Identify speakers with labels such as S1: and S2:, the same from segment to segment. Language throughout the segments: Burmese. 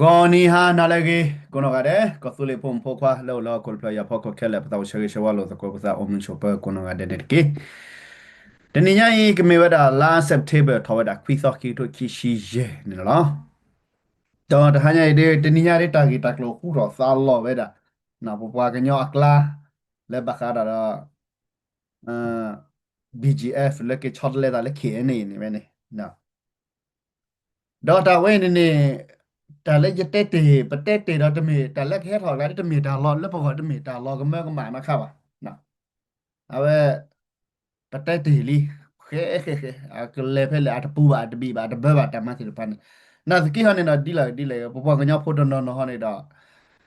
S1: ဂေါနီဟာနာလေကေကိုနောကတဲ့ကဆူလေဖုန်ဖိုခွာလောလောကိုလပယာဖောက်ခခဲလက်ပတောရှေရှဝါလောတကောကစားအုံချိုပကိုနောကတဲ့တဲ့ကေတနင်္ညာရီကမေဝဒလာစက်တေဘထဝဒခွီသောခီတိုခီရှိယေနော်တော့တဟညာဒီတနင်္ညာရီတာဂီတက်လို့ခုတော့စာလောဝဲတာနော်ပပွားကညောအကလာလက်ဘခါတာတော့အာ BGF လက်ကေချော့လက်တာလက် KNA နေပဲနေနော်ဒေါ်တာဝဲနေနေแต่ละจะเตะเตะปะเตะเตะเราจะมีแต่ละแค่ถอดแล้วจะมีดาวน์โหลดแล้วพอจะมีดาวน์โหลดก็เมื่อก็มานะครับอ่ะนะเอาไว้ปะเตะเตะลีเฮ้อ่ะก็เลยเพื่อเลยอาจจะปูบาจจะบีบาจจะเบบาจจะมาสิลูกพันน่าสกี้ฮันเนี่ยนะดีเลยพอพอกันยอพูดนอนฮันเนี่ยดอก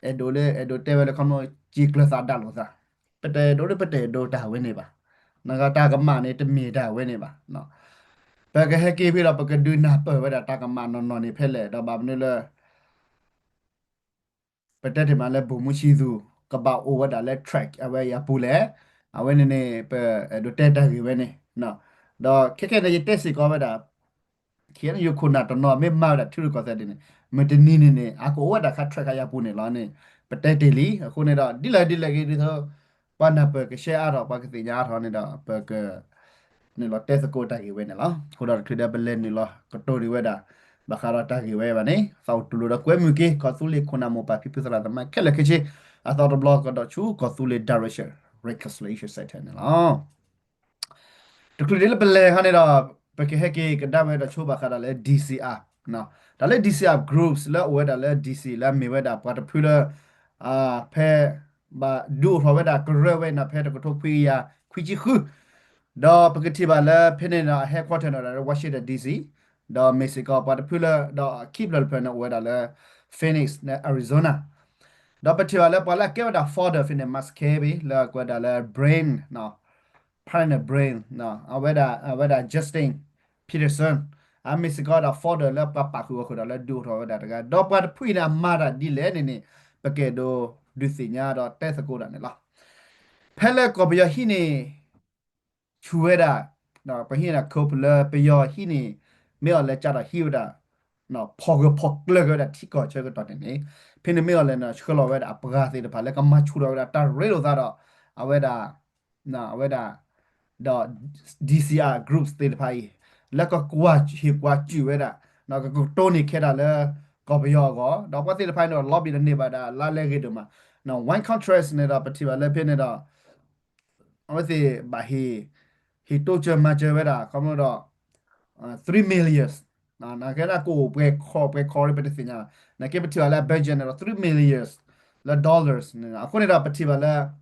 S1: เอโดเตเวลคอนโมจีกลสาดัลก็ซะปะเตะโดตาเวเนี่ยปะนะก็ตากำมาเนี่ยจะมีดาวเวเนี่ยปะเนาะแต่ก็ให้กี่พี่เราปกติดูนะเปิดไว้แต่ตากำมานอนนี่เพ่เลยดอกแบบนี้เลย ปะเตที่มาแล้วบุมุชิซูกะบะโอวดาแล้ว track เอาไว้ยาปูแลเอาไว้เนี่ยเปดูเตตะกีไว้เนี่ยเนาะดอกแค่ๆในเตสิก็ว่าดาเขียนอยู่คุณน่ะตอนนอไม่มาดาทุรก็ซะดิเนี่ยมันจะนี่เนี่ยอากูว่าดาคัด track ยาปูเนี่ยล้อเนี่ยปะเตติลีคุณเนี่ยดอกดิเลยกี่ดิเธอปานาเปกแชร์อ่ะปากติญาทอเนี่ยดอกเปกเนี่ยล้อเตสโกตะกีไว้เนี่ยล้อคุณดอกคือได้เป็นเล่นนี่ล้อก็โตดีไว้ดา Bakarata giwebane sautulura kwemuke kosule kunamo pa pipusala ma kele keche I thought the blog got chu kosule direction reconciliation set la to kle bele hanera peke heke kadame da chu bakara le DCR no da le DCR groups la weda le DC la me weda pa pula phe ba du weda krewe na phe to phi ya khwi khu တော့ပကတိပါလာဖိနေနာ headquarter နော်ဝါရှိတဲ့ DC တော့ Mexico ပါတဖူလာတော့ keep လပနဝဒါလာ Phoenix နဲ့ Arizona တော့ပတိပါလာပါလာကဲဒါ further ဖိနေ Muscovy လာကွာဒါလာ brain နော် partner brain နော်အဝဒါ Justin Peterson အ Mexico ဒါ further လာပခုခုဒါလာဒူထောဒါတကတော့ပါဖွိနာမာဒါဒီလဲနေပကဲတော့ဒုစညာတော့တက်စကိုဒါနေလားဖဲလက်ကောဘယဟိနေ ชูเวดาเนาะไปเฮียนะคบเลยไปยอที่นี่ไม่เอาเลยจัดอะฮิวดาเนาะพอเลยก็ได้ที่ก่อเชื่อก็ตอนนี้เพิ่นไม่เอาเลยนะช่วยเราเวดาปะกาสิเดพาแล้วก็มาชูเราเวดาตาเรโรซาดอเอาเวดาเนาะเวดาดอ DCR groups เตพายแล้วก็กว่าจูเวดาเนาะก็โตนี่แค่ดาเลยก็ไปยอก็ดอกว่าเตพายเนาะล็อบบี้เนบาดาลาเลกิดมาเนาะ one contrast เนี่ยดาปฏิบัติเลยเพิ่นเนี่ยดา obviously but he told you much of it come on 3 million na kaya ko pe ko pe tinya na ke pati wala budget na 3 million la dollars na ako ni da pati wala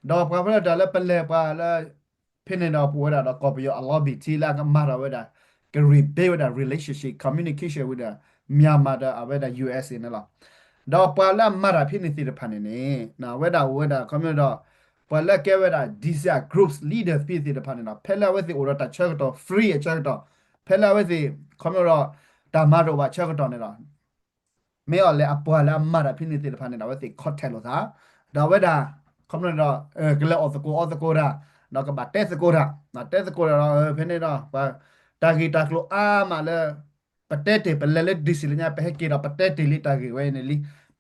S1: da pa pa da la pele pa la pin da po da ko pe yo Allah bi ti la ka mara wa da ke rebuild da relationship communication with the Myanmar da wa da USA นะล่ะดอกปลามาราพินิติรพันธ์นี่นะเวดาคอมมิวดอปลาแกเวดา DCR groups leaders พิติรพันธ์นะเพลาเวสิโอรตาเชกตอ free เชกตอเพลาเวสิคอมมิวดอตามาโรวาเชกตอเนี่ยล่ะไม่เอาเลยอปลามาราพินิติรพันธ์นะเวสิคอตเทลซาดาเวดาคอมมิวดอกเลออสโกดาดอกกบาเตสโกดานะเตสโกดาเพนเนดาปาตากีตาโคอามาเลปเตเตเปเลเลดิสิลญาเปเฮกีดาปเตเตลิตากีเวเนลิ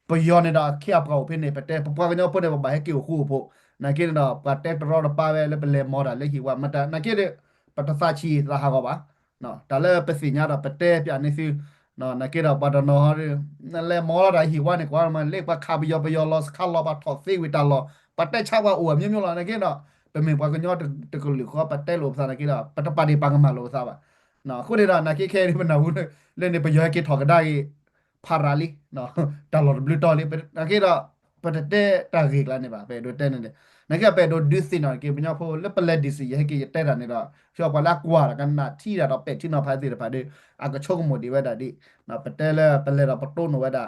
S1: ปยอนเนี่ยเขียบเขาเป็นเนี่ยปะเต้ปะกันเนี่ยพวกเนี่ยบายให้กี่คู่พวกนักเก็ตเนี่ยปะเต้ตรอดป้าเวลเป็นเลมอร์ดเลยคิดว่ามันแต่นักเก็ตเนี่ยปะทัศชีราคาก็บ้าเนาะแต่เลยเป็นสิ่งนี้ปะเต้พี่อันนี้สิเนาะนักเก็ตปะตนอฮะนั่นแหละมอร์ดคิดว่าเนี่ยกว่ามันเล็กปะคาบิยอปยอลอสคาร์ลอปะทอสซี่วิตาลอปะเต้ชาวว่าอวมยิ่งๆเลยนักเก็ตเนาะเป็นเมืองปะกันยอดตะกุลิเขาปะเต้หลบซานักเก็ตปะตะปาดีปังมาหลบซาบะเนาะคุณเนี่ยนักเก็ตแค่นี้มันหนาวเล่นในปะยอให้เก็ตถอดกันได้ parali no talor blue toli per akira patete tagik la ne ba pe do ten ne na ke pe do disi no ke bnya pho le pele disi ye ke te da ne da sho pa la kwa la kan na thi da do pe thi no pha ti da pa de a ka chok mo di wa da di na pete le pele da pato no wa da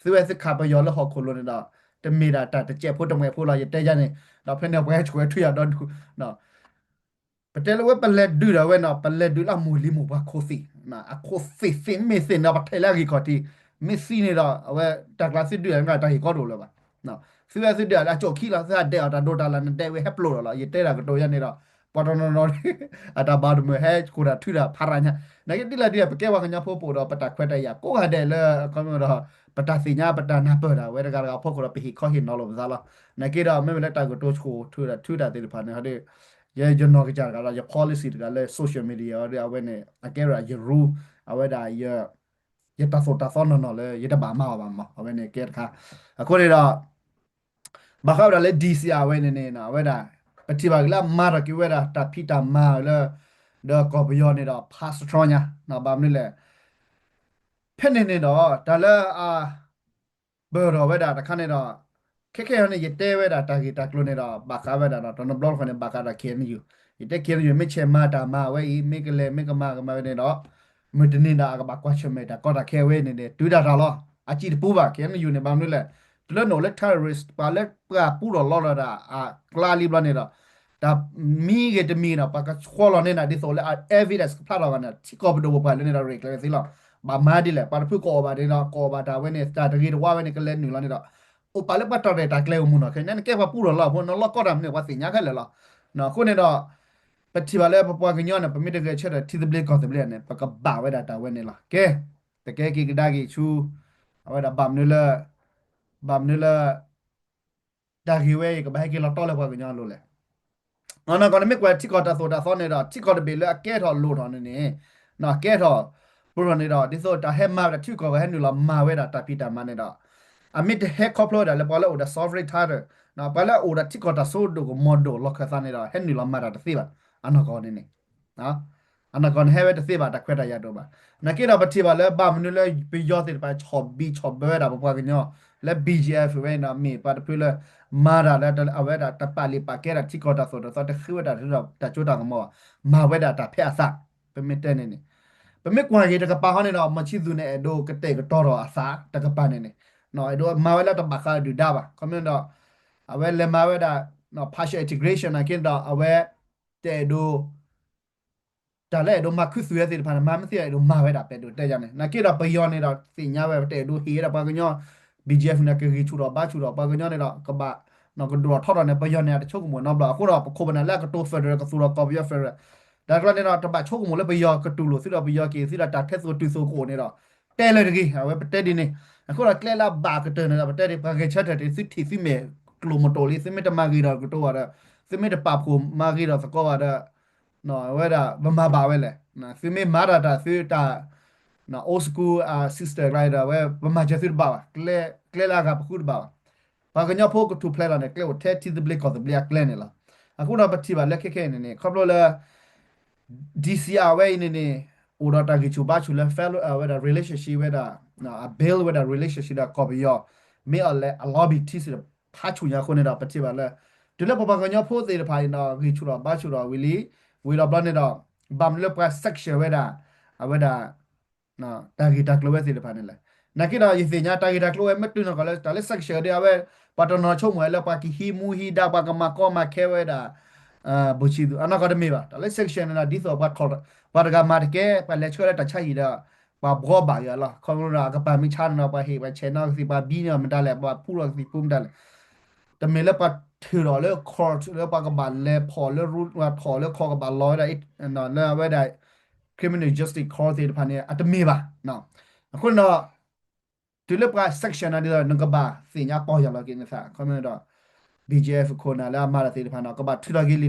S1: su we sik kha pa yo le ho kho lo ne da te me da ta te che pho te me pho la ye te ja ne da phe ne bwe chwe thu ya do no ปเตลเวปเลดดูดาเวนะปเลดดูละมูลิมูบะโคซีนะอะโคซีซิเมซินะปะเทลากีคอตีเมซิเนี่ยดาเวตากลาซิดูยังไงตาฮิกอโดละบะนะซิเวซิดูละจอคีลาซาเดอะตาโดตาลานะเตเวเฮปโลละเยเตระกโตยะเนี่ยดาป ปตนนอาตาบาดมือให้กูระทุระพารานนักที่ละเดียไปแก้ว่ากันยาพวกปูดอปตักเควตายากูหาเดลก็มือรอปตัดสิญญาปตัดนาเปิดอะเวลาการเอาพวกกูระไปหิข้อหินนอลมซาละนักที่เราไม่เป็นไรตากูตัวชูทุระติดพันเนี่ยเขาได้ยาจนนอกจากกันเราจะ policy กันเลย social media เดี๋ยวเอาไว้เนี่ยอาเกระจะรู้เอาไว้ได้ยาตาโซนนอเลยยาตาบ้ามาเอาไว้เนี่ยเกตค่ะအခုနေတော့ဘာခါရလဲ DC အဝဲနေနေနော်ဝဲတာပတိပါကလာမာရကိဝဲတာတဖိတာမာလဲဒါကောဘယောနေတော့ fast tron ညာနော်ဘာမလို့လဲဖက်နေနေတော့ဒါလဲဘော်ရောဝဲတာတခါနေတော့ခက်ရနေရတဲဝဲတာတာဂီတာကလိုနေတော့ဘာခါဝဲတာတော့တော်ဘလော့ခနဲ့ဘာခါတာခဲနေယူရတဲခဲနေယူမေချေမာတာမာဝဲဤမေကလေမေကမာကမာနေတော့မတနေတာကဘာကွာချမေတာကောတာခဲဝဲနေတယ်တူတာတော့အကြည့်ပူပါခဲနေယူနေဘာမလို့လဲတလနော်လက် terrorist ပါလက်ပူတော့လော်လာတာကလာလီဘလနေတော့ဒါမီကတမီနာပကခေါ်လနေတာဒီဆိုလေ evidence ဖလာတော့ကနေချီကောဘဒဘပါလေနေတာ rate လေစီလောဘာမာဒီလေပါဖူကောဘာဒီနော်ကောဘာဒါဝဲနေစတာတကြီးတော့ဝဲနေကလဲနူလာနေတော့အိုပါလေပတ်တော်တဲ့တာကလဲမှုနော်ခဲနန်ကဲပါပူတော့လောဘနော်လောကောတာမြွာစညာခဲလေလောနော်ခုနေတော့ပတိပါလေပပွားကညောနပမိတကချက်တဲ့တီဒဘလကောတဘလနဲ့ပကဘာဝဲတာတာဝဲနေလားကဲတကဲကိကဒါကိချူအဝဲတာဗမ်နူလာဒါဂီဝဲကဘဲကိလောတော်လေပွားကညောလို့လေနော်ကောမေကွာတိကောတာဆိုတာသောနေတာတိကောတဘေလအကဲတော်လို့တော်နေနေနော်ကဲတော်ဘုရနေတော့ဒီဆိုတာဟဲမာတိကောဟဲနူလာမာဝဲတာတပိတာမနေတာအမစ်ဟဲကောပလိုဒါလေပေါ်လို့ဒါ sovereign title နော်ပါလာအိုဒါတိကောတာဆိုဒိုကိုမော်ဒိုလောက်ခသနေတာဟဲနူလာမာတာတသိပါအနော်ကောနေနေနော်အနော်ကောဟဲဝဲတသိပါတခွဲတာရတော့ပါနကိတော့ပတိပါလဲဘာမနူလဲဘီယောတဲ့ပါချော်ဘီချော်ဘဲတာပွားကညောလဲ BGF ဝဲနာမီပါတပြလဲမာရာလက်အဝဲတာတပလီပါကဲတာတိကောတာဆိုတော့တခွေတာတော့တချို့တာကမောမာဝဲတာတဖက်အစပမစ်တဲ့နေနေပမစ်ကွာကြီးတကပါဟနေတော့မချီသူနဲ့အဒိုကတဲ့ကတော့အစာတကပါနေနေနော်အဒိုမာဝဲလာတဘခါဒူဒါပါကွန်မန်တော့အဝဲလေမာဝဲတာနော် partial integration အကင်းတော့အဝဲတဲ့ဒိုဒါလည်းတော့မခုဆွေးတဲ့ဖာမမသိရတော့မာဝဲတာပဲတို့တဲ့ကြနေနကေတော့ပယောနေတော့စင်ညာဝဲတဲ့ဒိုဟေးတာပါကညော BGF နဲ့ကေချူတော့ဘာချူတော့ပါကညောနေတော့ကဘာနော်ကတော့ထော်တော့နေပယောနေတချို့ကမနော်ဘလာအခုတော့ခိုးပနလကတော့ဖက်ဒရယ်ကဆိုတော့ကော်ပီဖက်ဒရယ်ဒါကလည်းတော့တပတ်ချို့ကမလည်းပယောကတူလို့စီတော့ပယောကေစီတော့တာထက်ဆိုတူဆိုကိုနေတော့တဲလေတကြီးဝဲပတဲဒီနေအခုတော့ကလဲလာဘာကတဲနေတော့ပတဲဒီပါကချက်တဲ့စစ်တီစီမဲကလိုမတိုလီစမတမာဂီတော့ကတော့ရစမတပပကိုမာဂီတော့စကောရနော်ဝဲတာမမပါဝဲလေနော်စမမာရတာစီတာနော် old school sister rider ဝဲမမချက်စစ်ပါကလဲလာကပခုပါဘာကညဖို့ကတူဖလဲလာနေကလဲကိုထဲတီဒဘလကောဒဘလကလဲနေလားအခုတော့ပတိပါလက်ခက်ခဲနေနေခေါပလိုလာ DCR ဝဲနေနေ order ta ki chuba chule fellow with a relationship with a bill with a relationship da ko yo me alle a lobby ti si pha chu nya khone da pati ba le de le papa ka nya pho de pha na ki chu da ba chu da we da bla ne da bam le pa section with a na ta ki ta klo we de pha ne le na ki da yi se nya ta ki ta klo we met tu na ka le ta le section de ave pa to no chu mo le pa ki hi mu hi da pa ka ma ko ma ke we da ဘူချီအနာကဒမီပါတလဲ section နာဒီဆိုဘတ်ခေါ်ဘာကမာတကဲပလက်ချောလက်တချိုင်ရပါဘောပါရလာခေါ်လာကပါမိချာနာပါဟေပါချေနာစီပါဘီနာမတလဲပါပူရစီပုံတလဲတမေလပါထီရလဲခေါ်လဲပါကပါလဲပေါ်လဲ root ဝါခေါ်လဲခေါ်ကပါလော်တဲ့နော်လဲဝဲတဲ့ criminal justice court တဲ့ဖာနေအတမီပါနော်အခုတော့ဒီလပက section နာဒီတော့ငကပါစညာပေါ်ရလာကိနေစားခေါ်မတော့ BGF ကိုနာလာမာရတဲ့ဖာနာကဘာထီရဂီလေ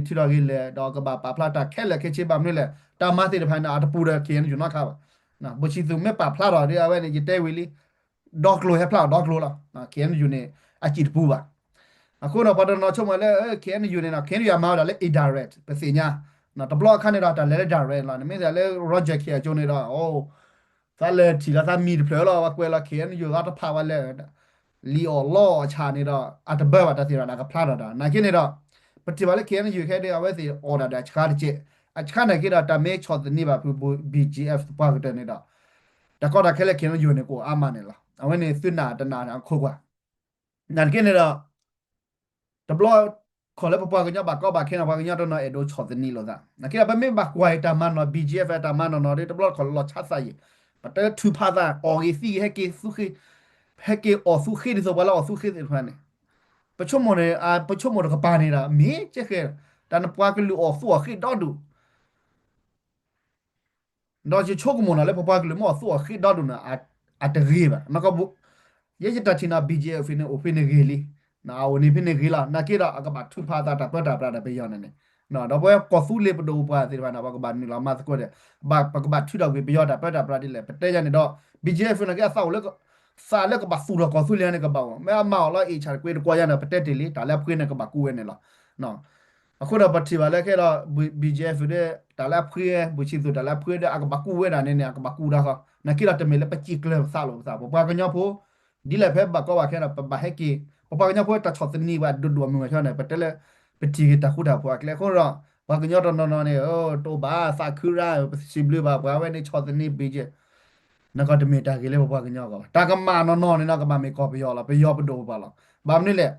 S1: တော့ကဘာပါဖလာတာခဲလက်ခဲချေပါမလို့လေတာမတဲ့ဖာနာအတပူရကင်းယူနာခါပါနော်ဘချီသူမေပါဖလာတော့ဒီအဝဲနေကြတဲ့ဝီလီဒေါကလိုဟဲဖလာဒေါကလိုလာနော်ကင်းယူနေအချီတပူပါအခုတော့ဘာတော့ချုံမလဲကင်းယူနေနော်ကင်းယူရမှာတော့လေ indirect ပစညာနော်တဘလော့ခနဲ့တော့တာလဲ direct လာနေမင်းလည်း project ခဲကျုံနေတော့အိုးသာလေတီလာသာမီဖလဲလောကွဲလာကင်းယူတာတဖာဝလဲလီအော်လောချာနေတော့အတဘတ်ဝတတိရနာကဖလာတာနာကိနေတော့ပတိပါလေကေနယူခဲတဲ့အဝဲစီအော်ဒါချကားတဲ့အချခနဲ့ကိတော့တမဲချော်တဲ့နေပါ BGF ပါကတဲ့နေတော့တကောတာခဲလေကေနယူနေကိုအာမနေလားအဝဲနေစွနာတနာခုကွာနာကိနေတော့တဘလော့ခေါ်လေပပကညဘာကောဘာခဲနာဘာကညတော့နော်အဒိုချော်တဲ့နေလို့သာနာကိတော့မင်းဘာကွာတာမနော် BGF တာမနော်နော်တဘလော့ခေါ်လောချဆိုင်ပတ်တဲ့သူဖာသာအော်ဂီစီဟဲကေစုခိဟဲကေအော်စုခိဒီဆိုဘလာအော်စုခိဒီဖာနေပချုံမနေပချုံမတော့ကပါနေတာမင်းချက်ခဲ但那巴个路哦，说黑道路，那就超过么了，那巴个路么说黑道路呢，啊得黑吧，那个不，也就他听那 BGF 呢，我分那个里，那我那边那个啦，那给了啊个把土帕打打不一样的呢。那那不要告诉你不都不啊，对吧？那个把你老妈子过的，把土的不要打的嘞，不对呀，你到 BGF 那个啥那个把输了告诉你那个把，没有毛了，一茬贵的国家那不对的哩，打来不那个把顾问的了，那。အခုတော့ပတိပါလဲခဲတော့ BGF တဲ့ဒါလာဖွေးဘူချီတူဒါလာဖွေးတဲ့အကဘကူဝဲတာနဲ့အကဘကူတာခနကိရတမေလဲပချိကလဆာလို့စားပပကညဖိုဒီလဲဖဲဘကောဝခဲတော့ပဟဲကီပပကညဖိုတချောတနီဝဒဒဝမချောနေပတလဲပတိကတခုတာဖွာကလဲခေါ်တော့ဘကညတော့နော်နေအိုတိုဘာစာခူရာစီဘလဘာဘဝဲနေချောတနီ BG နကတမေတာကလေးပပကညကောတာကမာနော်နေနကမမေကောပယောလာပယောပဒိုပါလားဘာမနေလဲ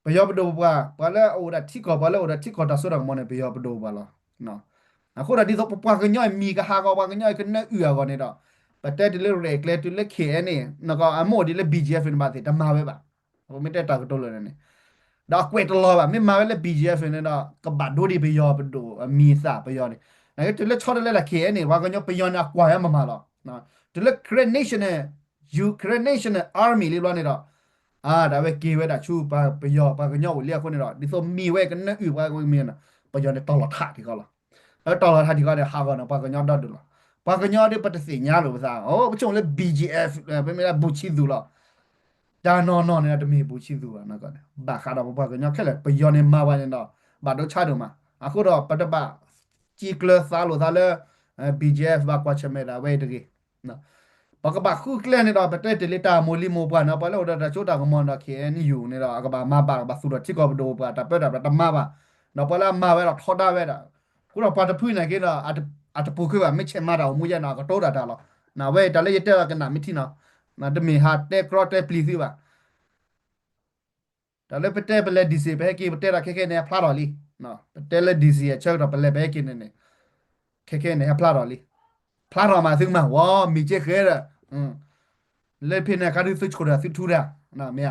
S1: ไปยอบดูว่าปะแล้วโอ้ดัที่ก่อปะแล้วโอ้ดัที่ก่อตัดสุดมันเนี่ยไปยอบดูว่าล่ะเนาะอะคนที่ตกปะกันย่อยมีก็หาก็ว่ากันย่อยก็น่าเอือก่อนนี่ดอกแต่ดิเลเรกเลตุเลเคนี่แล้วก็อะโมดิเล BGF นี่บาติตะมาเว้บะผมไม่ได้ตากตัวเลยนี่ดอกเวทลอแบบไม่มาเว้เล BGF นี่ดอกก็บัดดูดิไปยอบดูมีซะไปยอนี่แล้วก็ตุเลชอดเลละเคนี่ว่ากันย่อไปยอนะกว่าyaมาล่ะเนาะตุเล Korean Nation เนี่ย Ukraine Nation Army li loนี่ดอก da we ki we da chu pa yo pa ga nyo lia ko ne ro di so mi we kan na u pa ko mi na pa yo ne to lo tha ti ko lo to lo tha ti ko ne ha ko na pa ga nyo da du lo pa ga nyo de pa te si nya lo sa o bu chung le BGF pe me la bu chi du lo da no ne da mi bu chi du na ko ne ba kha da pa ga nyo khe le pa yo ne ma wa ne do ba do cha do ma a ko do pa da ba chi kle sa lo sa le BGF ba kwa che me da we de ki na ปากบักคู่แกล้งเนี่ยเราไปเตะเตลิตาโมลิโมปานะปะแล้วเราโจตากมอนดาเคนี่อยู่เนี่ยเรากบมาปากบักสุดที่กอบโดปะแต่เปิดแต่มาปะเราปะละมาไว้เราทอดได้ไว้ละกูเราปาตะพื้นไหนกันเราอาจจะปูคือว่าไม่ใช่มาเรามุยนาก็โตดาดาเรานาเว้แต่ละยเตอกันนาไม่ที่เนาะนาจะมีฮาเตะกรอเตะปลีสิว่ะแต่เลยไปเตะไปเลยดีซีไปให้กี่ไปเตะเราแค่เนี่ยพลาดหรอลีเนาะไปเตะเลยดีซีเชื่อเราไปเลยไปให้กี่เนี่ยแค่เนี่ยพลาดหรอลีพลาดหรอมาถึงมาว้ามีเจ๊เคยเลยอืม လေဖိနေကားစစ်ချိုရစစ်ထူရနာမယ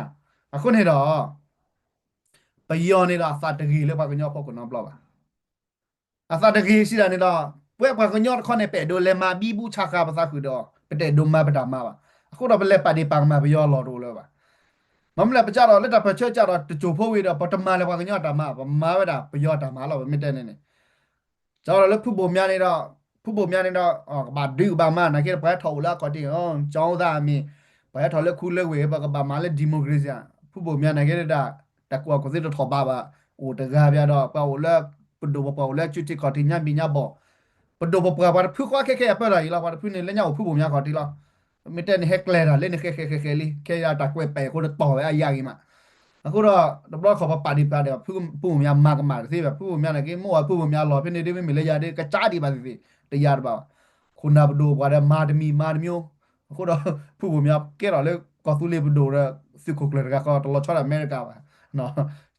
S1: အခုနေတော့ပယောနေတာစာတကြီးလေပါကညောပေါ့ကနော်ဘလောက်ပါအစာတကြီးရှိတာနေတော့ပွဲပါကညောခေါနေပဲ့ဒိုလေမာဘီဘူးချခါပါစာခုတော့ပတဲ့ဒုမပတာမှာပါအခုတော့ဘလက်ပါဒီပါမှာပယောလော်တော့လေပါမမလည်းပကြတော့လက်တာပချေကြတော့တချို့ဖို့ဝေးတော့ပတမလည်းပါကညောတာမှာမာဝဲတာပယောတာမှာတော့မတဲ့နေနေကျတော့လည်းဖုတ်ပုံများနေတော့ဖုတ်ပုံများနေတော့အော်ဘာဒူဘာမနာကေပဲထော်လာကောတင်အောင်ကျောင်းသားအမင်း ဘာရထော်လက်ခုလက်ဝေဘကဘာမလဲဒီမိုကရေစီဖူပေါ်မြန်နိုင်ခဲ့တဲ့တကွာကိုစစ်တော့ထော်ပါပါဟိုတကားပြတော့ပေါ့လက်ပဒိုပေါ့လက်ချူတီကော်တင်ညပညာပေါ့ပဒိုပေါ့ပါဖူခွားခဲပဲလာရီလာပါဖူနေလက်ညောက်ဖူပေါ်မြန်ကော်တီလာမတဲ့နေဟက်ကလဲတာလဲနေခဲလေးခဲရတာကွဲပဲကိုတော့တော်ရအရာကြီးမှာအခုတော့တော့ခေါ်ပါပါဒီပါတယ်ဖူမြန်မကမာစီပဲဖူမြန်လည်းကမောဖူမြန်လောဖြစ်နေတယ်မလဲရတဲ့ကကြားဒီပါစီတရားပါခုနဘဒိုဘာရမာဒမီမာဒမျိုး အခုတော့ผู้ผมยับเกเราเลยก็ตุเลบดูระสิคุกเลยก็ตลอดชอบอเมริกาว่ะเนาะ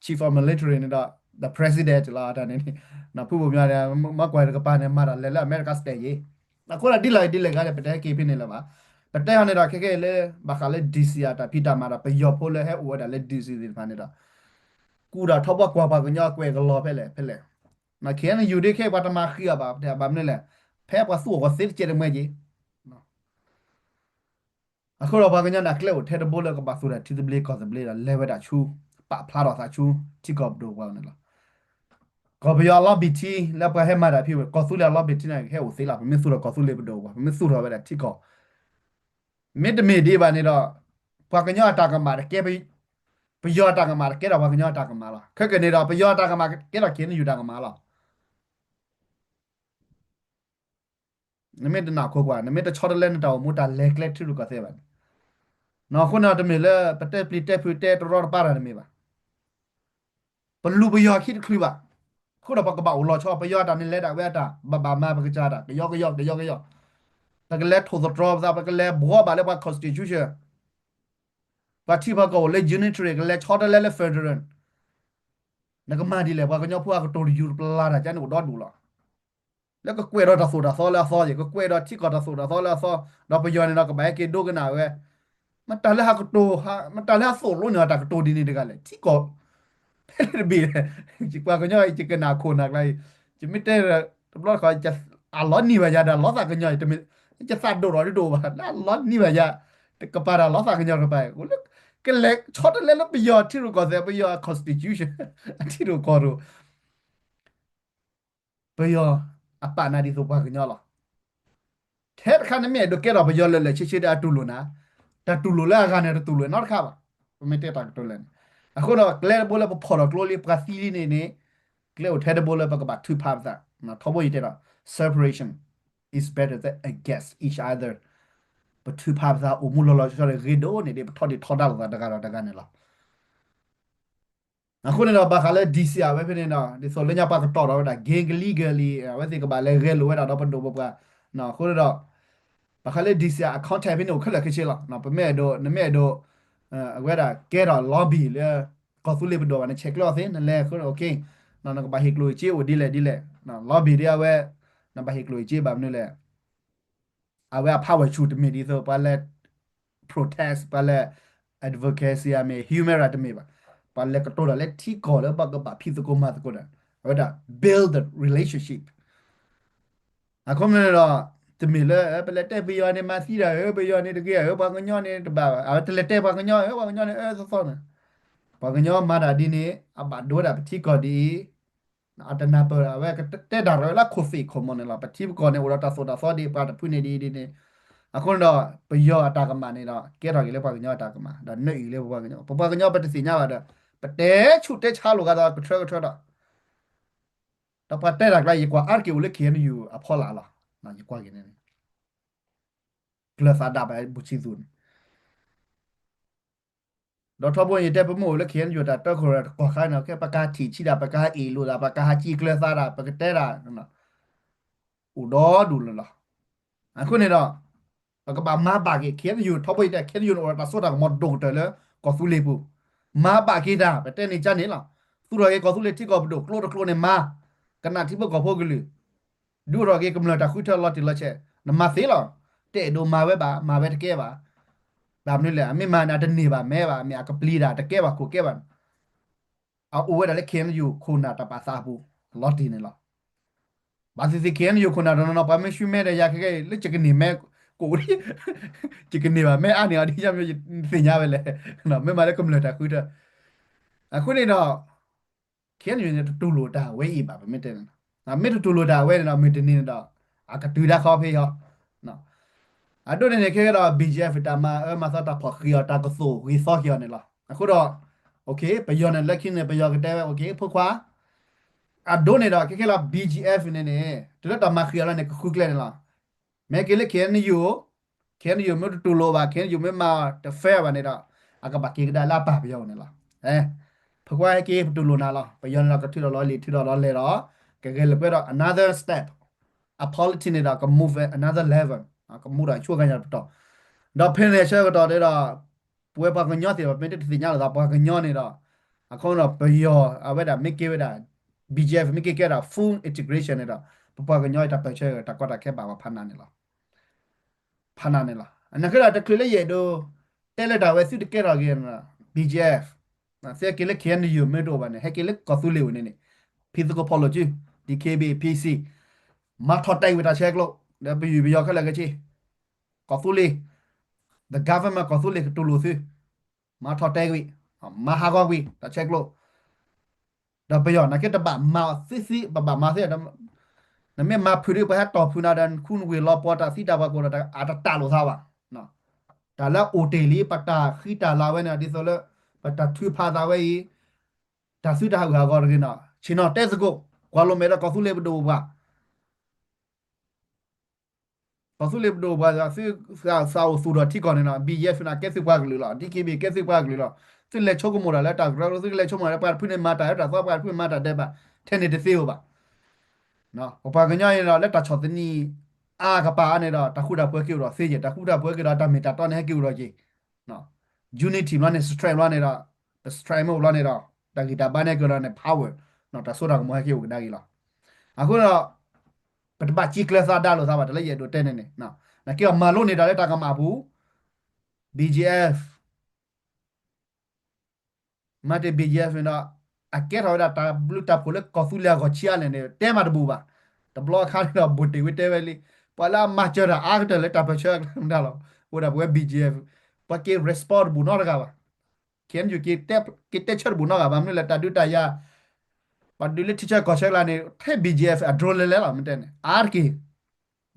S1: chief of military นี่ดอ the president ละตอนนี้นะผู้ผมยับเนี่ยมากกว่ากับปานเนี่ยมาแล้วอเมริกาสเตย์นะคนละดีเลยก็ได้ไปได้กี่ปีนี่ละวะไปได้เนี่ยเราแค่เลยบักเลยดีซีอาตาพิดามาไปยอพเลยให้อวดเลยดีซีดิพันนี่ดอกูดาทบกว่าปากญาแกวก็รอเพ่เลยนะเขียนอยู่ได้แค่วัตมาคือแบบแต่แบบนี่แหละแพ้กว่าสู้กว่าซิเจตเมื่อกี้ အခုတော့ဘာကညာနာကလေကိုထဲတဘိုးလကဘာဆိုတဲ့တီဘလီကောစဘလီလဲဝဲတာချူပဖလာတော့သာချူတီကော့ဘဒိုဘောနလာကောဘယာလောဘီတီလပဟဲမာတာဖြစ်ကောဆူလာလောဘီတီနိုင်ဟဲကိုစေးလာမင်းဆိုတော့ကောဆူလေဘဒိုဘောမင်းဆိုတော့ပဲတီကောမစ်တမီဒီဘာနေတော့ဘာကညာတာကမာကဲဘယောတာကမာကဲတော့ဘာကညာတာကမာလားခက်ကနေတော့ဘယောတာကမာကဲတော့ကင်းယူတာကမာလားနမေတနာခေါ်ကွာနမေတချော်တယ်လည်းတော့မူတာလက်လက်ထူကသေးပါနော်ခုနတမေလဲပတက်ပလီတက်ဖူတက်တော်ပါရနေပါပလူပယောခိတခလူပါခုတော့ပကပအလောချောပယောတာနေလဲတာဝဲတာဘာမပကကြတာယောပကလက်ထိုတော်သာပကလက်ဘောပါလဲပါ constitution ပါတိဘကောလေ unitary ကလက်ချောတယ်လဲ federal နကမာဒီလဲဘာကညောဖွာကတော်ယူပလာတာကျန်တော့ဒူလာแล้วก็เกวรอตาโซแล้วซออย่างก็เกวรอที่กอตาโซแล้วซอเราไปยอนเราก็ไปกินดูกันหน่าเว้ยมันตาเลหักโตฮะมันตาเลหักโซโลเนาะตากโตดีนี่เดกันเลยที่กอแพ bi ci kwa ko nyoy ci kana ko nak lai ci mi te lo ko ja a lo ni ba ja da lo sa ko nyoy te mi ci sa do ro do ba la lo ni ba ja te ka para lo sa ko nyoy ba ko le ke le chot le lo bi yo ti ru ko se bi yo constitution ti ru ko ru bi yo a pa na di so ba ko nyoy lo te ka na me do ke ro bi yo le chi chi da tu lu na ta tu lu la ga ne tu lu na ka ba mi te ta tu leအခုတော့ clear ဘိုးလည်းပေါ်တော့ close လေးပကစီလေးနေနေ clear ကိုထဲတဲ့ဘိုးလည်းပကပါ2 parts နော်ထောဖို့ရတဲ့တော့ separation is better than against each other but two parts အမှုလောလောဆိုရရီဒိုနေတယ်ထော်ဒီထော်တာတော့တကတော့တကနေလားအခုနေတော့ဘာခါလဲ DCR ပဲဖြစ်နေတော့ဒီဆိုလညပါကတော့တော့ဒါ game legally ဝက်စီကပါလဲရဲလိုရတော့ပဒိုဘကနော်ခုနေတော့ဘာခါလဲ DCR account ထိုင်ပြီးနေခက်လက်ခချေလားနော်ပမဲတော့နမဲတော့အဝဲတာကဲတော့ lobby လေကောသူလေးဘဒိုကနေ check လို့သေးနလဲခု okay နော်ကဘာဟိကလိုချေဝဒီလေနော် lobby ရဝဲနဘာဟိကလိုချေဘာမနလဲအဝဲ power shoot မီဒီဆိုပါလဲ protest ပါလဲ advocacy အမေ human right မေပါလဲကတော့လဲထီကောလဲဘာကဘာဖိစကိုမတ်ကိုဒါဝဲတာ build the relationship အခုမလို့တမီလဲပလက်တက်ပြီးရနေမစီတာပြီးရနေတကယ်ဘာကညောနေတပါတလက်တက်ဘာကညောဘာကညောနေဆောနေဘာကညောမာဒါဒီနေအဘဒိုဒါပတိကောဒီအတနာပရဝဲတက်တာရလာခိုဖီခမနလာပတိကောနေဝရတာဆိုတာစောဒီပါတဖွနေဒီနေအခုတော့ပယောအတာကမနေတော့ကဲတော်ကြီးလဲဘာကညောအတာကမဒါနေကြီးလဲဘာကညောဘာကညောပတစီညာပါတော့ပတဲချုတဲချလို့ကတော့ကထရတော့တော့ပတ်တဲ့ရကလိုက်ကွာအာကေဦးလေခေနေယူအဖော်လာလားနော်ကွာကိနေကလဖာဒါပဲဘူချီဇွန်တော့ထဘွန်ရတဲ့ပမို့လေခေနေယူတာတော့ခေါ်ရကွာခိုင်းတော့ကဲပကာတီချီတာပကာအီလို့လားပကာဟာချီကလဖာဒါပကတဲ့တာနော်ဦးတော့ဒူလားအခုနေတော့ကဘာမဘာကေခေနေယူထဘွန်တဲ့ခေနေယူတော့တာဆိုတာမဒုတ်တယ်လေကောဖူလေးဘူးမဘာကေတာပဲတဲ့နေချနေလားသူတော်ကေကောဖူလေးတိကောဘဒုကလိုနေမာကနာတိဘကောဖို့ကလေးဒူရောကေကမလာတာခွထလော်တီလချက်နမသေးလောတဲ့ဒိုမာပဲပါမာပဲတကဲပါဒါမျိုးလေအမေမာနာတနေပါမဲပါအမေကပလီတာတကဲပါကိုကဲပါအော်ဝဲတယ်လေခင်ယူခုနာတပါစားဘူးလော်တီနေလောဘာစီခင်ယူခုနာတော့ပါမရှိမဲတဲ့ရခဲလက်ချကနေမဲကိုရီချကနေပါမဲအနေအဒီရမျိုးသင်ညာပဲလေနော်မဲမာလည်းကမလာတာခွထအခုနေတော့ခင်ယူနေတူလို့တာဝဲဤပါပဲမတဲ့နော်မေတူလိုတာဝဲနော်မေတနေတော့အကတူတာခေါ်ဖေးရောနော်အတို့နေခဲတော့ BGF တာမမသတာဖော်ခရတာကဆိုရီဆော့ရနေလားအခုတော့โอเคပယောနဲ့လက်ခင်းနဲ့ပယောကတဲ့โอเคဖခွာအတို့နေတော့ခဲလာ BGF နေနေတူတော့မခရလာနေခုကလဲနေလားမဲကလေးခဲနေယူမတူလိုပါခဲယူမမတဖဲပါနေတော့အကဘကေကဒါလာပါပယောနေလားဖခွာကေတူလိုနာလားပယောနာကထီလောလီထီလောလဲတော့ကဲလေတော့ another step a politics နေတာက move at another level ကမူတာချိုးကန်ရတော့တော့ဖင်းနေချက်တော့တဲ့တော့ပွဲပါကညော့တယ်ပဲတဲ့တင်ညာလာပါကညော့နေတော့အခုတော့ဘယောအဝဲတာ make it တာ BGF make it တာ full integration နေတာပါကညော့တာပဲချက်တာကောတာခဲပါဖာနာနေလားအနကရတကလေးရတော့တဲလက်တာဝဲစစ်တကဲတော့ကဲနာ BGF ဆက်ကလေးခဲနေယူမဲတော့ပါနဲ့ဟဲကလေးကောသူလေးဝင်နေ physical apology DKB PC มาทอดใจเวลาเช็คโลเดี๋ยวไปอยู่ไปยอกันเลยก็ชีก็สู้เลย the government ก็สู้เลยตูลูซื้อมาทอดใจวิมาหากวิแต่เช็คโลเดี๋ยวไปยอนะแค่ตะบะมาซิบะมาซินั่นไม่มาพูดไปให้ตอบพูนาดันคุณเวลาปอตาซิดาวะกูนะอาจจะตาโลซาวะเนาะแต่ละโอเทลีปัตตาขีตาลาเวนะดิโซเลปัตตาทุพาซาเวอีตาซิดาวะกูนะชินอเตสโกกวาโลเมระก็สู้เลยไปดูว่าပါစုလေဘဒိုဘာသာစစ်စာအုပ်စုတော်ထိကောနေနော် BF နာကက်စစ်ဘွားကလေးလား DKB ကက်စစ်ဘွားကလေးလားစစ်လက်ချုပ်ကမို့လားတာဂရောစစ်လက်ချုပ်မှာပါဖိနေမာတာတာသွားပါဖိမာတာတဲ့ပါထဲနေတသေးဟုတ်ပါနော်ဘာကညာရင်တော့လက်တာချော်တနီအာကပါနေတော့တခုတာပွဲကိတော့စေးကြတခုတာပွဲကိတော့တမီတာတော့နေကိတော့ကြီးနော် unity မနဲ့ strength လာနေတော့ strength မလာနေတော့တကီတာဘာနေကိတော့နေ power နော်တဆိုးတာကမဟကိကိုဒါကြီးလားအခုတော့ပတပတ်ကြီးကလစားဒါလို့စားပါတလည်းရတော့တဲ့နေနေနော်နကေမာလို့နေတာလည်းတာကမှာဘူး BGF မတ် BGF နော် a ke ro da ta blue ta ko le ko su la ko chia le ne te ma bu ba ta block kha da bu te we te we li pa la ma cha da a ta le ta pa cha da lo wo da bu BGF pa ke respond bu no ga ba ken ju ki te char bu no ga ba mi le ta du ta ya pa du le teacher ko cha la ne the BGF a draw le la mi te ne ar ki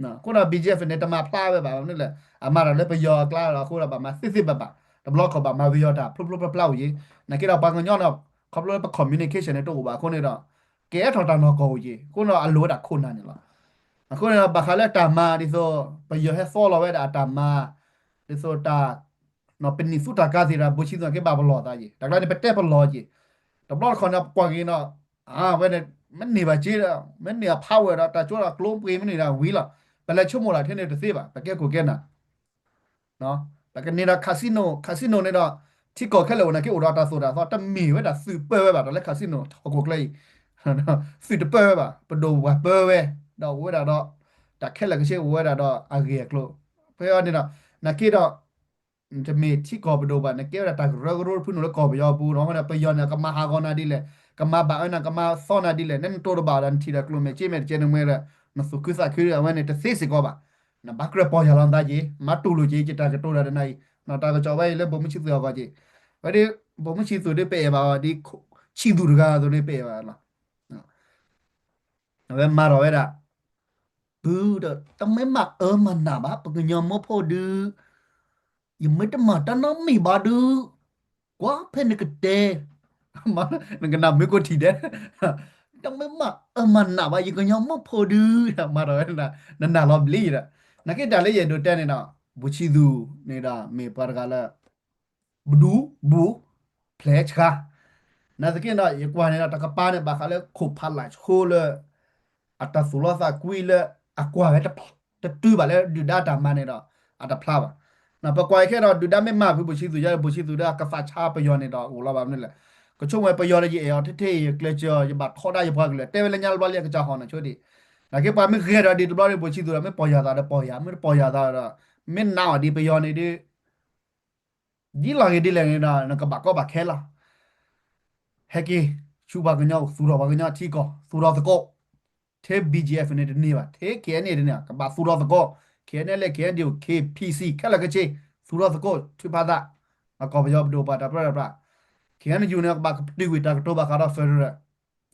S1: နော်ခုန BGF နဲ့တမပါပဲပါနော်လေအမရလည်းပယောကလာတော့ခုနပါမစစ်စစ်ပါပါတဘလော့ကပါမဝီယောတာဖလုဖလုပပလောက်ကြီးနကေတော့ပါကညောတော့ခပလို့ပ communication နဲ့တော့ပါခုနေတော့ကဲထော်တာတော့ကိုကြီးခုနအလိုတာခုနာနေလားအခုနဘာခါလက်တာမာဒီဆိုပယောဟဲ follow ဝဲတာတာမာဒီဆိုတာနော်ပနိစုတာကာစီရာဘူချီတော့ကေဘာဘလောတာကြီးဒါကလည်းပတက်ဘလောကြီးတဘလော့ခေါ်တော့ကွာကြီးတော့ဝဲနဲ့မနေပါကြီးတော့မနေ power တော့တာကျော်တော့ကလုံးပေးမနေတာဝီလာပလက်ချုံမလာထင်းနေတစ်သေးပါပကဲကိုကဲနာနော်ပကနေတာကာစီနိုနေတော့တီကောခက်လို့နကေဥရတာဆိုတာတော့တမီဝဲတာစူပါဝဲပါတော့လေကာစီနိုထောက်ကိုကလေးနော်စူတပါဝဲပါပဒိုဝါပါဝဲတော့ဝဲတာတော့တခက်လကရှိဝဲတာတော့အဂေကလို့ဖဲရနေတော့နကေတော့တမီတီကောပဒိုပါနကေရတာရဂရိုဖုန်လကောပယောပူတော့မနပယောနကမဟာဂောနာဒီလေကမဘာအနာကမသောနာဒီလေနန်တိုဘာဒန်တီရကလို့မေချေမေချေနမဲရနစုကုစာခရီးအဝဲနဲ့တသိစီကောပါနဘကရပေါ်ရလန်သားကြီးမတူလူကြီးကြတာကတိုးရတဲ့နိုင်နော်တာကကြောပဲလေဘုံမရှိသူရောပါကြီးဝဲဒီဘုံမရှိသူတွေပေပါဒီချီသူတကားသူတွေပေပါလားနော်ဝဲမာရောဝဲတာဘူးတော့တမဲမမနာပါပကညမဖို့ဒူယမတမတနမီပါဒူကွာဖဲနကတဲ့မနကနာမေကိုတီတဲ့တမဲမနာပါယကညမဖို့ဒူမာရောဝဲတာနာလောဘလီတာနကေတလေးရဒိုတဲ့နေတော့ဘူချီသူနေတာမေပါကလာဘဒူဘူဖလက်ချာနာစကိနော်ယကွာနေတာတကပါနေပါခါလေခုဖတ်လိုက်ခိုးလေအတဆူလောစာကွီလေအကွာပဲတတူပါလေဒူဒတာမနေတော့အတဖလာပါနော်ပကွာခဲတော့ဒူဒမေမဘူးဘူချီသူရဘူချီသူကကဖာချာပယောနေတော့ဟိုလာပါမနေလေကချုံဝဲပယောလေကြီးအော်ထထေကလချောယဘထောဒါယဘကလေတဲဝဲလညာလဘလေကချာဟောနချိုဒီနာကေပါမေခဲရဒီတဘလေဘူချီသူရမေပေါ်ရတာပေါ်ရမေပေါ်ရတာမင်းနာဒီပယောနေဒီလာကေဒီလည်းနေတာနကဘကောဘခဲလာဟက်ကီချူဘာကညောသူတော်ဘာကညောတီကောသူတော်တကောเท BGF နေတနေပါเท KN နေတနေကဘာသူတော်တကော KN လေ KN ဒီ KPC ခက်လကချေသူတော်တကောသူပါတာအကောဘယောဘဒိုပါတာပရပ KN ယူနေကဘာတိဝီတာတော့ဘာခါတော့ဖရ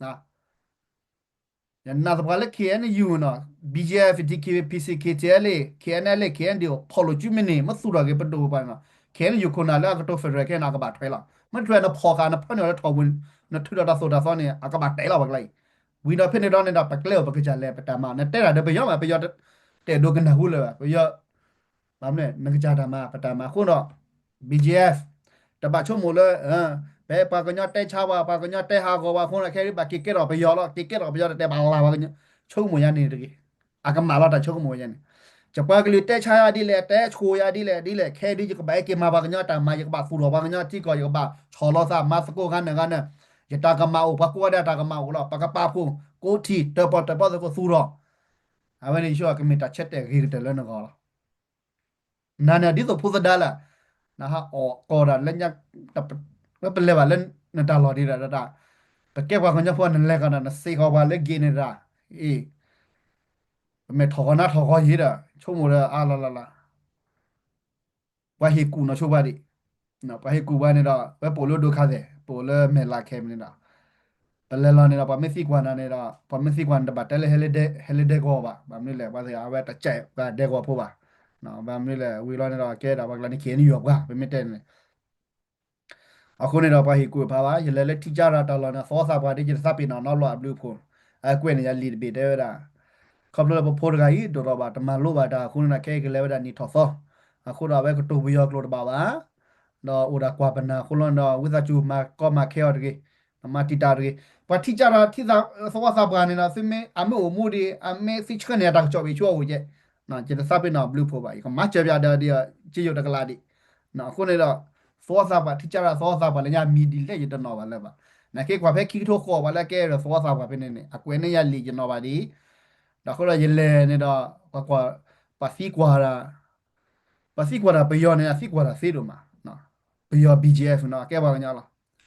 S1: နာယနာတဘာလေ KN ယူနော် BGF DKPC KTL KNL KN ဒီဖော်လို့ကျွမနေမသူတော်ကပဒိုပါနော် KN ယူခုနာလာကတော့ဖရကဲနာကဘာထွဲလာမထွဲတော့ဖော်ကနဖနော်ထော်ဝင်နထူတာဆိုတာသောနေအကဘာတဲလာပါကလိုက်ဝီတော့ဖြစ်နေတော့နေတာပကလေပကကြလဲပတမနဲ့တဲ့တာတပယောမှာပယောတဲ့ဒိုကနဟုလေပယောဘာမလဲငကကြတာမှာပတမခုတော့ BGF တပတ်ချုံမလဲဘဲပါကညတဲ့ချပါပါကညတဲ့ဟာကောပါခုနခဲပါကိကဲတော့ပယောတော့ကိကဲတော့ပယောတဲ့ပါလာပါကညချုံမရနေတကြီးအကမာလာတာချုံမရနေจะปากลีเตชายาดีแหละแต่โชยาดีแหละแค่ดีจะก็ไปเกมมาบางญาตามาจะก็บาฟูรบางญาที่ก็จะก็บาชอลอซามาสโกกันนึงกันน่ะจะตากะมาอุปะกัวได้ตากะมาอุลอปะกะปาพูโกทีเตปอสโกฟูรอအဝနေရှောကမီတာချက်တဲ့ဂီတလဲနကောနာနာဒီတော့ဖုဇဒါလာနာဟာအော်ကောရာလက်ညတပလဲပါလဲနတာလော်ဒီရာတာပကဲကွာခညဖောနလဲကနာစေကောပါလဲဂီနေတာအေးမေထောကနာထောကရေးတာချုံမရအာလာလာဝါဟီကူနော်ချိုပါဒီနော်ဝါဟီကူပါနေတာဝဲပိုလိုဒိုခါတဲ့ပိုလမဲလာခဲမနေတာပလဲလာနေတာပါမစီကွာနာနေတာပါမစီကွာတပတ်တဲလေဟဲလီဒေကောပါဗာမလဲပါစရာဝဲတကြိုက်ကဒေကောဖို့ပါနော်ဗာမလဲဝီလာနေတာကဲတာပါကလာနေခဲနီယောကပဲမတဲနေအခုနေတော့ပါဟီကူပါပါရလဲလဲထိကြတာတော်လာနော်စောစာပါဒီကျစပီနော်နော်လောအဘလူဖို့အကွဲ့နေရလီဘီတဲတာခပ်လို့ပေါ်ဂါကြီးတော်ပါတမလို့ပါတာခုနကဲကလေးဝဒနီထောသောအခုတော့ပဲကတူဘီယောကလို့ပါပါတော့ဥဒါကွာပနာခုလုံးတော့ဝိသချူမာကောမာခဲော်တကြီးမတီတာတကြီးပတိကြတာတိသာသောစာပကနေနာစမေအမေအမှုဒီအမေစိချခနေတာကြောက်ပြီးချောဦးကျနော်ကျတဲ့စပင်းတော့ဘလူးဖို့ပါကမချပြတာဒီကြည့်ရတကလာဒီနော်ခုနေတော့သောစာပတိကြတာသောစာပလည်းညာမီဒီလက်ရတနော်ပါလဲပါနကေကွာဖဲခီထိုးခေါ်ပါလဲကဲရသောစာပပဲနေအကွဲနေရလီကျနော်ပါဒီဒါခေါ်ရရလဲနေတော့ကွာပါစီကွာရာပယောနေစီကွာရာစေတော့မှာနော်ပယော BGF နော်ကဲပါကညာလား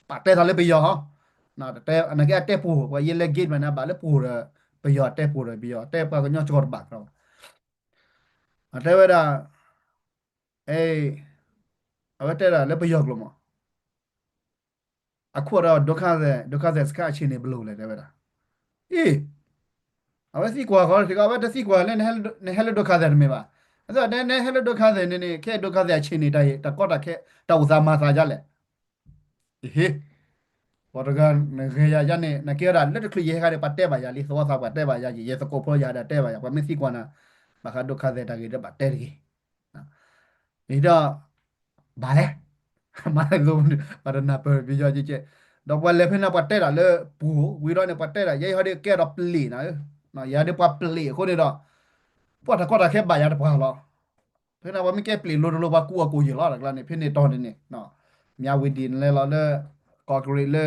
S1: ပါတဲ့တာလေပယောဟော na te na ke te pu wa ye le gate mana ba le pu re pe yo te pu re bi yo te pa ko nyo chor ba ro ate wa da e awa te da le pe yo lo mo a ko da do ka ze ska chi ne blu le te wa da e awa si kwa ko ti ka wa te si kwa le ne hel do ka ze me ba so ne hel do ka ze ne ke do ka ze chi ne ta ye ta ko ta ke ta u za ma sa ja le he ပေါ်တကန်ငရေရရနဲ့နကေရလက်တခလရေခါရပတ်တဲ့ပါရလီသောသာပတ်တဲ့ပါရကြီးရေစကိုဖောရတဲ့ပါရပမစီကွာနာဘာခဒုခတဲ့တကြီးတဲ့ပတ်တဲ့ကြီးဒီတော့ဘာလဲမလုံးပါရနာပပြကြကြည့်တော့ဘဝလည်းဖနေပတ်တဲ့တာလေပူဝီရောနေပတ်တဲ့တာရေဟောဒီကဲတော့ပလီနော်ရတဲ့ပတ်ပလီခုနေတော့ပေါ်တကောတာခဲပါရတဲ့ပါလောဖနေဘာမကဲပလီလိုလိုပါကူအကူရလာတယ်ကနေဖနေတော်နေနော်မြဝီဒီလဲလာလေကော်ဂရီလေ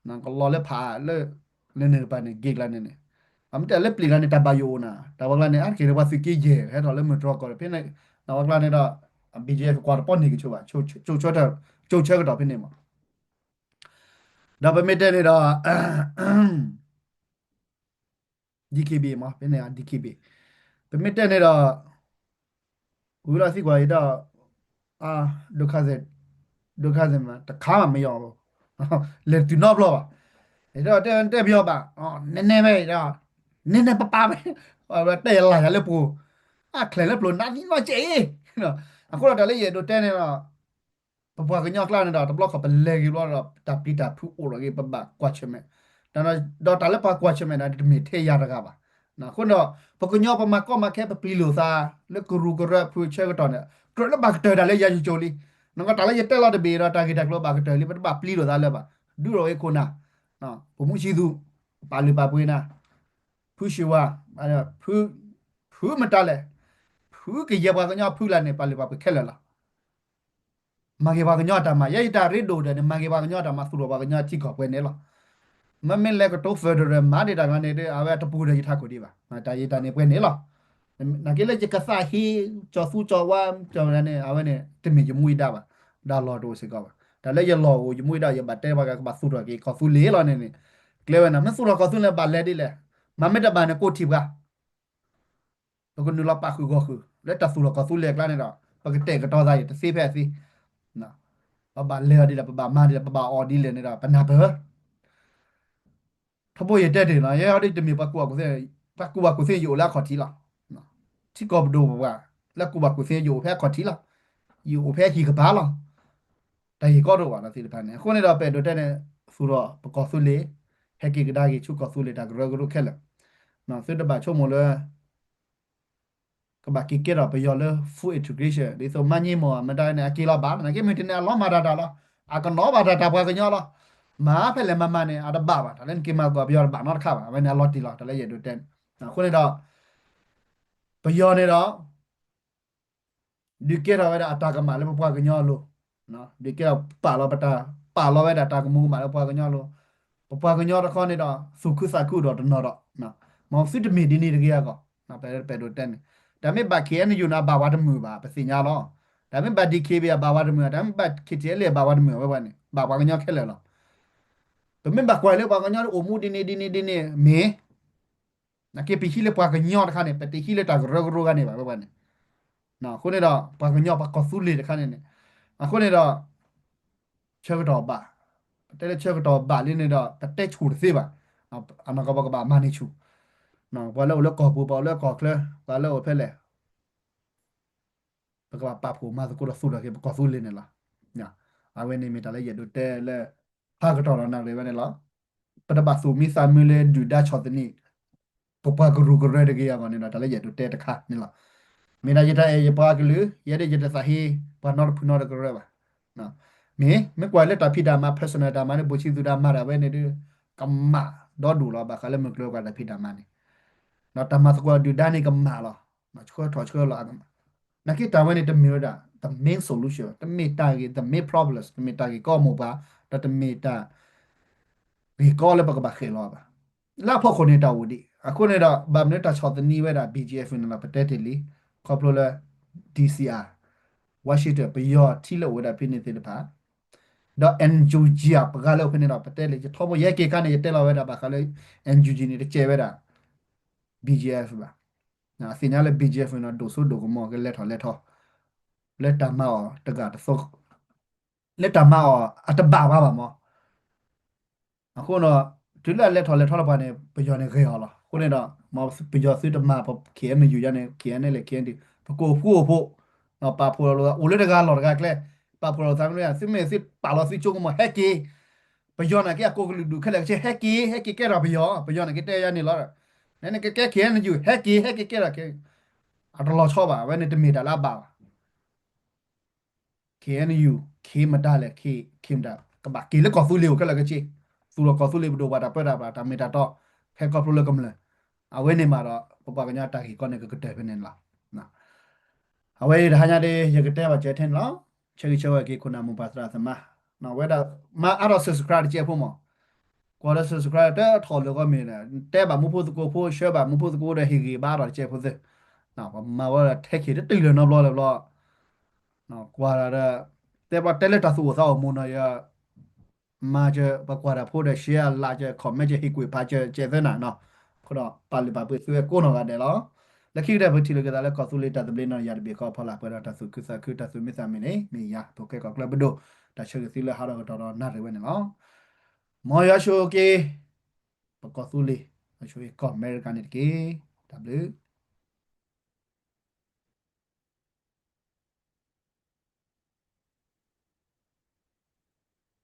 S1: nang ko le pha le ne pa ne gig la ne am te le pli la ne ta ba yo na ta ba la ne a ke ba si ki je he to le mo draw ko pe ne na ba la ne da BGF ကွာပေါ်နေကြပါချိုချောတာချိုချဲကတော့ဖြစ်နေမှာဒါပေမဲ့တဲ့နေတော့ DKB မှာဖြစ်နေတာ DKB ပေမဲ့တဲ့နေတော့ဝီလာစီကွာရတော့အာဒုက္ခဇက်မှာတခါမှမရောက်ဘူးလေတူနော်ဘလောပါအဲ့တော့တဲ့ပြောပါအော်နည်းနည်းပဲတော့နည်းနည်းပပပဲဟောတဲ့လာရလေပူအခလဲလေပလို့နာနီမချေနော်အခုတော့လေရတော့တဲ့နေတော့ပပကညောက်လာနေတော့တဘလောက်ခပလေကြီးလို့တော့တပီတာဖူအိုရကြီးပပကွာချမဲဒါတော့တလည်းပါကွာချမဲဒါတမီထေရတကပါနော်ခုတော့ပကညောပမကောမခဲပပီလို့သာလေကရူကရဖူချဲကတော့เนี่ยကရလဘကတဒါလေရချိုလီနော်ကတလည်းရတက်လာတဲ့ဘေရတာဂီတက်လို့ဘကတလီပပပလီလို့သာလဲပါဒူရောေခုနာနော်ဘုံမရှိသူပါလီပါပွေးနာဖူရှိဝအဲ့ဖူမတလဲဖူကရပါကညဖူလာနေပါလီပါပွေးခက်လာမာကေပါကညတာမရဲ့တာရစ်ဒိုတဲ့မာကေပါကညတာမသူတော်ပါကညတိကောပွဲနေလားမမင်းလည်းကတော့ဖက်ဒရယ်မာဒေတာကနေတဲ့အဝဲတပူရရထားကိုဒီပါတာရတာနေပွဲနေလားနာကေလည်းကဆာဟီကျော်ဖူကျော်ဝမ်ကျော်ရနေအဝဲနေတမီကြမွေးတာပါဒါလော်တိုစကောပါဒါလည်းရလော်ကိုကြမွေးတာရဘတဲပါကဘာသူတော်ကေကောဖူလေးလော်နေနေကလေဝနာမသူတော်ကောသူလည်းပါလဲဒီလေမမက်တဘာနေကိုတီပါဘကနူလာပါခုကိုခုလက်တသူတော်ကောသူလေကလာနေတော့ပကတဲ့ကတော့သားရတစေးဖက်စီနော်ဘာလဲဒီလားဘာမာဒီလားဘာအော်ဒီလေနေတာပနာဘထဘိုရတဲ့တယ်လားရဲ့ဟာဒီတမီပါကူပါကူစေယူလာခေါ်တီလားနော်တီကောဘဒိုဘာလက်ကူပါကူစေယူဖက်ခေါ်တီလားယူဖက်ဟီကဘာလားတိုင်ကောတော့ပါလားစီလပန်နေခုနေတော့ပဲတော့တဲ့ဆိုတော့ပကောဆူလေဟက်ကီကဒါကြီးချုကောဆူလေတာဂရဂရခဲလနော်စစ်တပါချုံမလဲကဘာကီကေတော့ပဲရလဲ full integration ဒီဆိုမညင်းမောမတိုင်းနေအကီလာပါနကေမတင်အလောမာဒါတာလားအကနောဘာဒါတာပါကညောလားမာဖဲလေမမနေအဒဘာပါတလည်းကေမကွာပြောပါနော်ခါပါဘယ်နေလော်တီလားတလည်းရတော့တဲ့နော်ခုနေတော့ဘယောနေတော့ဒီကေတော့အတာကမလည်းမပွားကညောလို့နော်ဒီကေပါလောပဲတာကမှုမှာပွားကညောလို့ပွားကညောတော့ခေါနေတော့စုခုစခုတော့တနော်တော့နော်မောင်စစ်တမီဒီနေတကယ်ကောနော်ပဲတော့တဲ့ဒါမဲ့ဘာကေနယူနာဘာဝတ်မှုပါပစီညာလောဒါမဲ့ဘာဒီကေဘဘာဝတ်မှုဒါမဲ့ဘာခီတဲလေဘာဝတ်မှုပဲဘာနေဘာကညောခဲလေလောဒါမဲ့ဘာကွာလေဘာကညောအိုမှုဒီနေမေနကေပီခီလေပွားကညောတခါနေပတိခီလေတာဂရဂရကနေဘာနေနော်ခုနေတော့ဘာကညောဘာကောဆူလေတခါနေအခုနေတော့ချက်တော့ပါတဲ့ချက်တော့ပါလေးနေတော့တက်ချူသေးပါအနာကဘကဘာမနီချူနော်ဘာလို့လဲကောပူဘာလဲကောကလဲဘာလို့ဖဲလဲဘကဘာပပူမာကိုရဆူရကေကောဆူလေးနေလားညာအဝဲနေမီတလည်းရတော့တဲလဲဟာကတော့နာလေပဲနေလားပတပတ်ဆူမီဆာမီလေဒူဒါချော့တနီပပကရူကရတဲ့ကေရကနေတော့တလည်းရတော့တဲတခါနေလားမင်းရကြတဲ့ပါကလူရတဲ့ကြတဲ့စာဟီဘာနော်ဖူနော်ကရပါနော်me kwale ta phida ma personal da ma ne bochi du da ma da we ne de kamma do du lo ba khale me klo ka da phida ma ne no ta ma ko du da ne kamma lo ma chko tho chko lo agam na ki ta we ne the mirror da the main solution the me ta ki the main problems the me ta ki ko mo ba da the me ta bi ko le ba ka ba khe lo ba la pho ko ne ta wu di a ko ne da ba ne ta chot ni we da BGF ne la patetly ko plo le DCR Washington ပယောထိလို့ဝဒဖိနေသေးတပါ ดอเอ็นจูจีอ่ะปะกาเลวคนนี้เราประเทศเลยจะทบแยกเกี่ยกันเนี่ยเตเราเวลาปะกาเลยเอ็นจูจีนี่เจเวลา BGF บ่ะนะสิญญาเลย BGF นะดูสุดดูก็มองกันเล็ดทอเล็ดทอเล็ดตามมาอ๋อตะกาตะซกเล็ดตามมาอ๋ออัตบ้าบ้าบ่มอ အခုတော့ဒီလက်ထော်လက်ထော်ပါနေပကြောနေခေရလားခုနေတော့မပကြောစစ်တမပခေနေယူရနေခေနေလေခေဒီပကိုဖူဖို့နော်ပါဖိုလောဦးလက်တကားလော်တကားကလဲပါဖိုလောသမလို့ရစစ်မဲစစ်ပါလောစစ်ချုံမဟက်ကီပကြောနေကကိုကလူဒုခက်လက်ချေဟက်ကီကဲရပကြောနေကတဲရနေလားနည်းနည်းကဲခေနေယူဟက်ကီကဲရခေအတော်လောချောပါဝဲနေတမီတာလာပါ KNU ခေမတာလေခေမတာကဘာကေလေကောဖူလေကလကချီသူလကောဖူလေဘဒဘာတာပတာပါတာမီတာတော့ခဲကောဖူလေကမလဲအဝဲနေမှာတော့ပပကညာတာခီကောနေကကတဲ့ဖနေလားနော်အဝဲဒါညာတဲ့ရကတဲ့ပါကျဲထင်လားချေချေဝဲကေခုနာမပါသရာသမနော်ဝဲတာမအဲ့တော့ subscribe ကျဲဖို့မကောရ subscribe တဲ့ထော်လောကမင်းတဲ့ပါမဖို့ကိုဖို့ share ပါမဖို့ကိုတဲ့ဟီဂီပါတော့ကျဲဖို့စနော်မဝဲတက်ခီတိတ်လေနော်ဘလောဘလောနော်ကွာရတဲ့တဲ့ပါတယ်လက်တာသူ့သောမွန်ရ มาเจอปรากฏว่าพูดเชียร์ลาเจอคอมไม่เจอฮิกุยพาเจอเจเซน่ะเนาะคนเราปาลิบาเปิดซื้อก้นออกกันเดี๋ยวแล้วคิดได้พอทีละก็ได้แล้วก็สุริตาตะเบลนอยาเบียก็พอละเปิดตัดสุคือสักคือตัดสุมิสามิเนี่มียาตัวแกก็กลับไปดูแต่เชื่อสิเลยหาเราก็ตอนน่าเรวันเนาะมอยาโชเกปก็สุริมาช่วยก็อเมริกันนี่เกดับเบิล